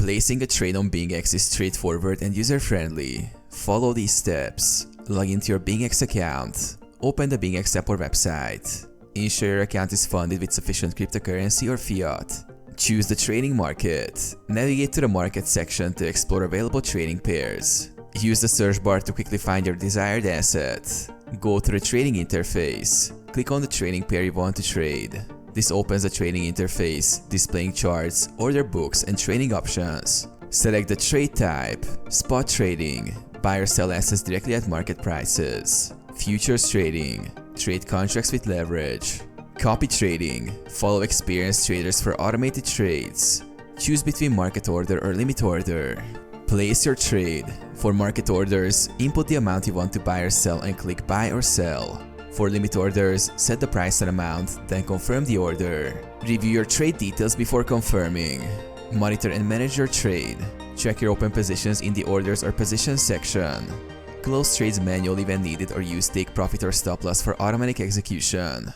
Placing a trade on BingX is straightforward and user-friendly. Follow these steps. Log into your BingX account. Open the BingX app or website. Ensure your account is funded with sufficient cryptocurrency or fiat. Choose the trading market. Navigate to the market section to explore available trading pairs. Use the search bar to quickly find your desired asset. Go to the trading interface. Click on the trading pair you want to trade. This opens the trading interface, displaying charts, order books, and trading options. Select the trade type, spot trading, buy or sell assets directly at market prices, futures trading, trade contracts with leverage, copy trading, follow experienced traders for automated trades, choose between market order or limit order, place your trade. For market orders, input the amount you want to buy or sell and click buy or sell. For limit orders, set the price and amount, then confirm the order. Review your trade details before confirming. Monitor and manage your trade. Check your open positions in the orders or positions section. Close trades manually when needed or use take profit or stop loss for automatic execution.